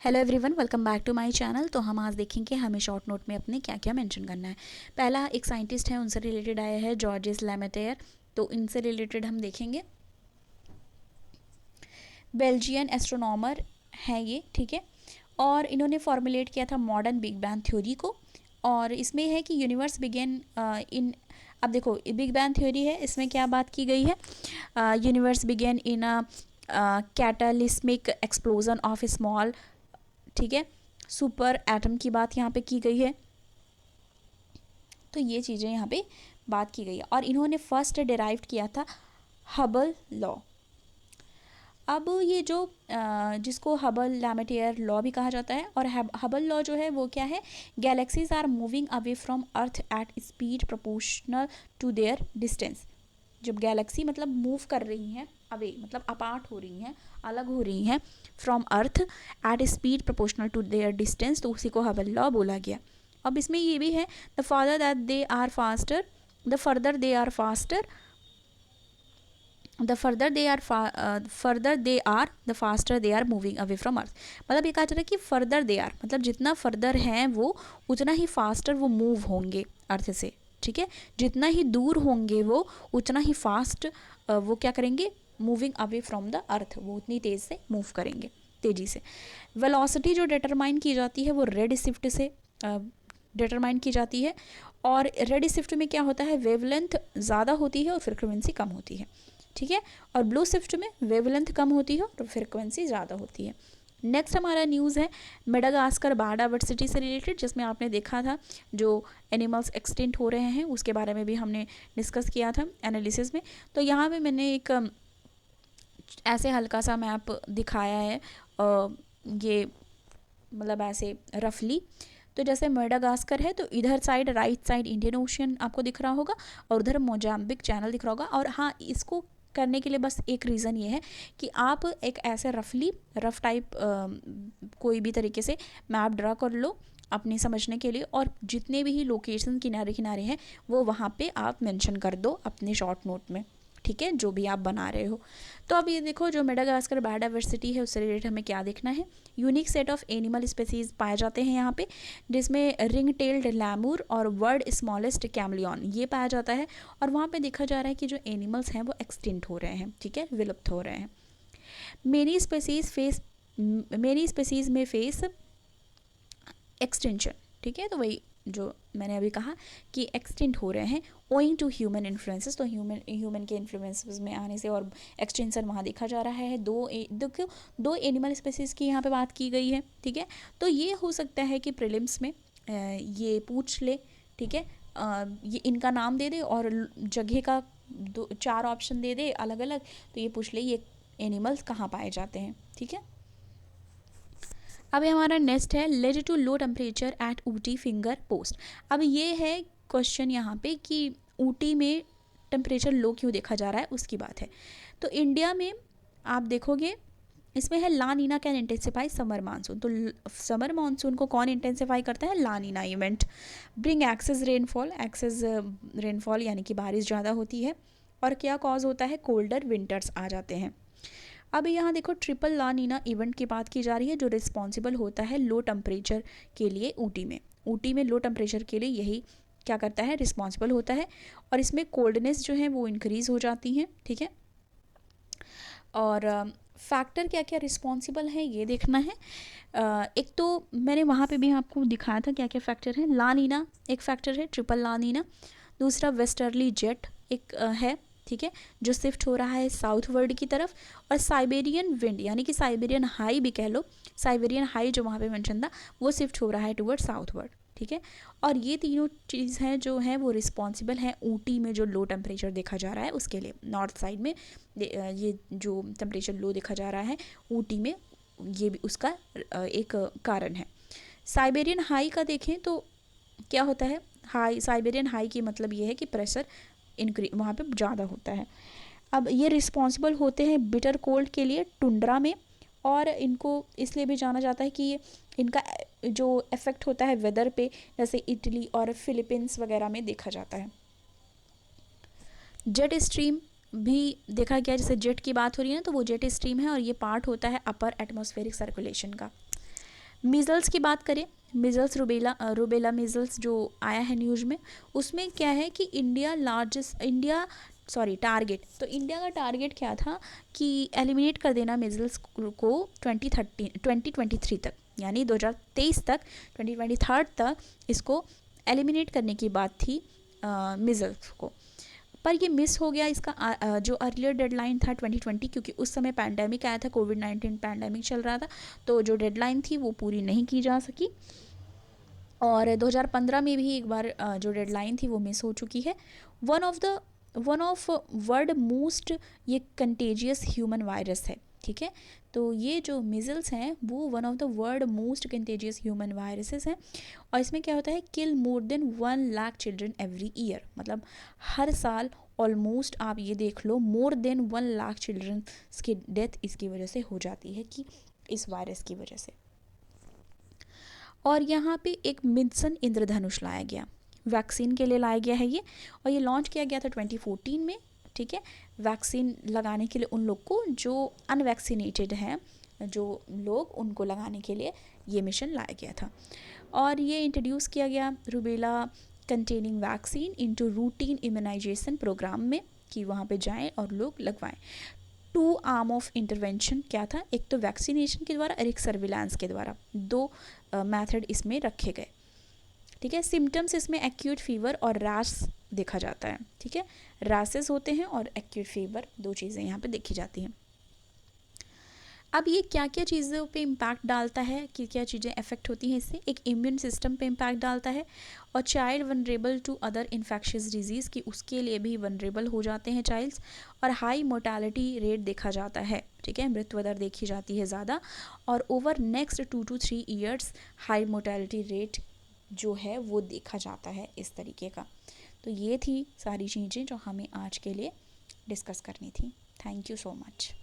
Hello everyone, welcome back to my channel. तो हम आज देखेंगे हमें शॉर्ट नोट में अपने क्या क्या मेंशन करना है। पहला एक साइंटिस्ट है, उनसे रिलेटेड आया है जॉर्जेस लेमेटेयर। तो इनसे रिलेटेड हम देखेंगे। बेल्जियन एस्ट्रोनॉमर है ये, ठीक है। और इन्होंने फॉर्मुलेट किया था मॉडर्न बिग बैंग थ्योरी को। और इसमें है कि यूनिवर्स बिगेन इन, अब देखो बिग बैंग थ्योरी है, इसमें क्या बात की गई है, universe began in a cataclysmic explosion of small, ठीक है, सुपर एटम की बात यहाँ पे की गई है। तो ये चीज़ें यहाँ पे बात की गई है। और इन्होंने फर्स्ट डिराइव किया था हबल लॉ। अब ये जो जिसको हबल लैमेटियर लॉ भी कहा जाता है, और हबल लॉ जो है वो क्या है, galaxies are moving away from earth at speed proportional to their distance. जब गैलेक्सी मतलब मूव कर रही हैं अवे, मतलब अपार्ट हो रही हैं, अलग हो रही हैं from earth at speed proportional to their distance, तो उसी को हबल लॉ बोला गया। अब इसमें ये भी है the further that they are faster, the further they are faster, the further they are the faster they are moving away from earth. मतलब ये कहा जा रहा है कि फर्दर दे आर मतलब जितना फर्दर हैं वो उतना ही फास्टर वो मूव होंगे अर्थ से, ठीक है। जितना ही दूर होंगे वो उतना ही फास्ट वो क्या करेंगे, moving away from the earth, वो उतनी तेज़ से मूव करेंगे, तेज़ी से। वेलोसिटी जो डिटरमाइन की जाती है वो रेड शिफ्ट से डिटरमाइन की जाती है। और रेड शिफ्ट में क्या होता है, वेवलेंथ ज़्यादा होती है और फ्रीक्वेंसी कम होती है, ठीक है। और ब्लू शिफ्ट में वेवलेंथ कम होती है और फ्रीक्वेंसी ज़्यादा होती है। नेक्स्ट हमारा न्यूज़ है मेडागास्कर बायोडाइवर्सिटी से रिलेटेड, जिसमें आपने देखा था जो एनिमल्स एक्सटिंक्ट हो रहे हैं उसके बारे में भी हमने डिस्कस किया था एनालिसिस में। तो यहाँ पे मैंने एक ऐसे हल्का सा मैप दिखाया है, ये मतलब ऐसे रफली। तो जैसे मेडागास्कर है तो इधर side right side Indian ocean आपको दिख रहा होगा और उधर मोजाम्बिक चैनल दिख रहा होगा। और हाँ, इसको करने के लिए बस एक रीज़न ये है कि आप एक ऐसे रफ टाइप कोई भी तरीके से मैप ड्रा कर लो अपने समझने के लिए, और जितने भी लोकेशन किनारे किनारे हैं वो वहाँ पे आप मेंशन कर दो अपने शॉर्ट नोट में, ठीक है, जो भी आप बना रहे हो। तो अब ये देखो जो मेडागास्कर बायोडाइवर्सिटी है उससे रिलेटेड हमें क्या देखना है। Unique set of animal species पाए जाते हैं यहाँ पे, जिसमें रिंग टेल्ड लैमूर और वर्ल्ड स्मॉलेस्ट कैमलियन ये पाया जाता है। और वहाँ पे देखा जा रहा है कि जो एनिमल्स हैं वो एक्सटिंक्ट हो रहे हैं, ठीक है, विलुप्त हो रहे हैं। मेनी स्पेसीज में फेस एक्सटेंशन, ठीक है। तो वही जो मैंने अभी कहा कि एक्सटेंट हो रहे हैं ओइंग टू ह्यूमन इन्फ्लुएंसेस, तो ह्यूमन के इन्फ्लुएंसेस में आने से और एक्सटेंशन वहाँ देखा जा रहा है। दो एनिमल स्पेसीज की यहाँ पे बात की गई है, ठीक है। तो ये हो सकता है कि प्रीलिम्स में ये पूछ ले, ठीक है, ये इनका नाम दे दे और जगह का 4 ऑप्शन दे दे अलग अलग, तो ये पूछ ले ये एनिमल्स कहाँ पाए जाते हैं, ठीक है। अब हमारा नेक्स्ट है led to low temperature at Ooty finger post. अब ये है क्वेश्चन यहाँ पे कि ऊटी में टेम्परेचर लो क्यों देखा जा रहा है, उसकी बात है। तो इंडिया में आप देखोगे इसमें है La Nina can intensify summer monsoon. तो समर मानसून को कौन इंटेंसिफाई करता है, La Nina event. Bring excess rainfall यानी कि बारिश ज़्यादा होती है। और क्या कॉज होता है, कोल्डर विंटर्स आ जाते हैं। अब यहाँ देखो ट्रिपल ला नीना इवेंट की बात की जा रही है जो रिस्पॉन्सिबल होता है लो टेम्परेचर के लिए ऊटी में लो टेम्परेचर के लिए यही क्या करता है, रिस्पॉन्सिबल होता है। और इसमें कोल्डनेस जो है वो इंक्रीज़ हो जाती है, ठीक है। और फैक्टर क्या क्या रिस्पॉन्सिबल है ये देखना है। एक तो मैंने वहाँ पे भी आपको दिखाया था क्या क्या फैक्टर है। ला नीना एक फैक्टर है, ट्रिपल ला नीना। दूसरा वेस्टर्ली जेट एक है, ठीक है, जो शिफ्ट हो रहा है साउथवर्ड की तरफ। और साइबेरियन विंड यानी कि साइबेरियन हाई भी कह लो, साइबेरियन हाई जो वहाँ पे मेंशन था वो शिफ्ट हो रहा है टुवर्ड साउथवर्ड, ठीक है। और ये तीनों चीज़ हैं जो हैं वो रिस्पॉन्सिबल हैं ऊटी में जो लो टेम्परेचर देखा जा रहा है उसके लिए। नॉर्थ साइड में ये जो टेम्परेचर लो देखा जा रहा है ऊटी में, ये भी उसका एक कारण है। साइबेरियन हाई का देखें तो क्या होता है, हाई साइबेरियन हाई की मतलब ये है कि प्रेशर वहाँ पे ज़्यादा होता है। अब ये रिस्पॉन्सिबल होते हैं बिटर कोल्ड के लिए टुंड्रा में। और इनको इसलिए भी जाना जाता है कि ये इनका जो इफ़ेक्ट होता है वेदर पे, जैसे इटली और फिलीपींस वगैरह में देखा जाता है। जेट स्ट्रीम भी देखा गया, जैसे जेट की बात हो रही है ना तो वो जेट स्ट्रीम है और ये पार्ट होता है अपर एटमॉस्फेरिक सर्कुलेशन का। मीज़ल्स की बात करें, मीज़ल्स रूबेला मीज़ल्स जो आया है न्यूज़ में, उसमें क्या है कि टारगेट, तो इंडिया का टारगेट क्या था कि एलिमिनेट कर देना मीज़ल्स को 2023 तक, यानी 2023 तक, 2023 तक इसको एलिमिनेट करने की बात थी मीज़ल्स को। पर ये मिस हो गया इसका जो अर्लियर डेडलाइन था 2020, क्योंकि उस समय पैंडेमिक आया था, कोविड-19 पैंडेमिक चल रहा था, तो जो डेडलाइन थी वो पूरी नहीं की जा सकी। और 2015 में भी एक बार जो डेडलाइन थी वो मिस हो चुकी है। वन ऑफ वर्ल्ड मोस्ट ये कंटेजियस ह्यूमन वायरस है, ठीक है। तो ये जो मिज़ल्स हैं वो one of the world most contagious human viruses हैं, और इसमें क्या होता है, kill more than 1 lakh children every year, मतलब हर साल ऑलमोस्ट आप ये देख लो मोर देन 1 लाख चिल्ड्रन की डेथ इसकी वजह से हो जाती है, कि इस वायरस की वजह से। और यहाँ पे एक मिशन इंद्रधनुष लाया गया, वैक्सीन के लिए लाया गया है ये, और ये लॉन्च किया गया था 2014 में, ठीक है। वैक्सीन लगाने के लिए उन लोग को जो अनवैक्सीनेटेड हैं, जो लोग, उनको लगाने के लिए ये मिशन लाया गया था। और ये इंट्रोड्यूस किया गया rubella containing vaccine into routine immunization programme में, कि वहाँ पे जाएं और लोग लगवाएं। 2 आर्म ऑफ इंटरवेंशन क्या था, एक तो वैक्सीनेशन के द्वारा और एक सर्विलांस के द्वारा, 2 मेथड इसमें रखे गए, ठीक है। सिम्टम्स इसमें एक्यूट फीवर और रैश देखा जाता है, ठीक है। रैसेस होते हैं और एक्यूट फीवर, 2 चीज़ें यहाँ पे देखी जाती हैं। अब ये क्या क्या चीज़ों पे इम्पैक्ट डालता है, कि क्या चीज़ें अफेक्ट होती हैं इससे, एक इम्यून सिस्टम पे इम्पैक्ट डालता है, और child vulnerable to other infectious disease, कि उसके लिए भी वनरेबल हो जाते हैं चाइल्ड्स, और हाई मोर्टालिटी रेट देखा जाता है, ठीक है, मृत्यु दर देखी जाती है ज़्यादा, और over next 2 to 3 years high mortality rate जो है वो देखा जाता है इस तरीके का। तो ये थी सारी चीज़ें जो हमें आज के लिए डिस्कस करनी थी। Thank you so much.